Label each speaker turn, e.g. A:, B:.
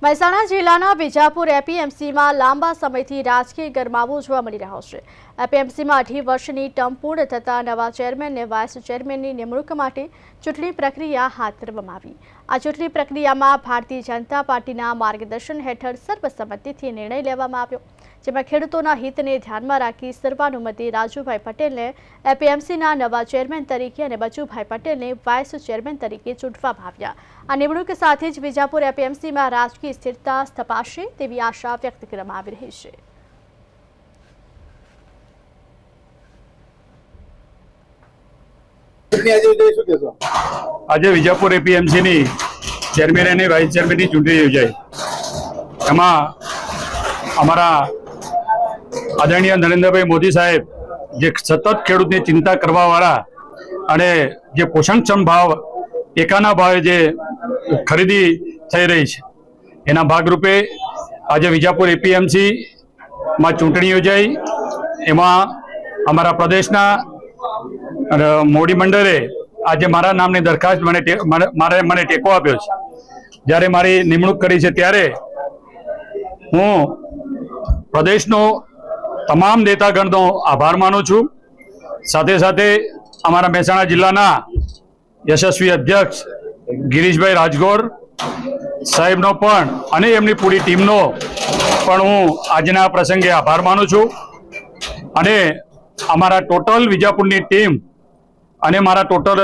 A: મહેસાણા જિલ્લાના વિજાપુર એપીએમસીમાં લાંબા સમયથી રાજકીય ગરમાવો જોવા મળી રહ્યો છે। એપીએમસીમાં 2.5 વર્ષની ટર્મ પૂર્ણ થતાં નવા ચેરમેન અને વાઇસ ચેરમેનની નિમણૂક માટે ચૂંટણી પ્રક્રિયા હાથ ધરવામાં આવી। આ ચૂંટણી પ્રક્રિયામાં ભારતીય જનતા પાર્ટીના માર્ગદર્શન હેઠળ સર્વસંમતિથી નિર્ણય લેવામાં આવ્યો, જેમાં ખેડૂતોના હિતને ધ્યાનમાં રાખી સર્વાનુમતે રાજુભાઈ પટેલને એપીએમસીના નવા ચેરમેન તરીકે અને બચુભાઈ પટેલને વાઇસ ચેરમેન તરીકે ચૂંટવામાં આવ્યા। આ નિમણૂક સાથે જ વિજાપુર એપીએમસીમાં રાજકીય સ્થિરતા સ્થપાશે તેવી આશા વ્યક્ત કરવામાં આવી રહી છે।
B: આજે વિજાપુર એપીએમસીની ચેરમેન અને વાઇસ ચેરમેનની ચૂંટણી યોજાઈ। એમાં અમારા આદરણીય નરેન્દ્રભાઈ મોદી સાહેબ જે સતત ખેડૂતની ચિંતા કરવાવાળા અને જે પોષણક્ષમ ભાવ ટેકાના ભાવે જે ખરીદી થઈ રહી છે એના ભાગરૂપે આજે વિજાપુર એપીએમસીમાં ચૂંટણી યોજાઈ। એમાં અમારા પ્રદેશના મોડી મંડળે આજે મારા નામની દરખાસ્ત મને ટેકો આપ્યો છે। જ્યારે મારી નિમણૂક કરી છે ત્યારે હું પ્રદેશનો તમામ નેતાગણનો આભાર માનું છું। સાથે સાથે અમારા મહેસાણા જિલ્લાના યશસ્વી અધ્યક્ષ ગિરીશભાઈ રાજગોર સાહેબનો પણ અને એમની પૂરી ટીમનો પણ હું આજના પ્રસંગે આભાર માનું છું। અને અમારા ટોટલ વિજાપુરની ટીમ અને મારા ટોટલ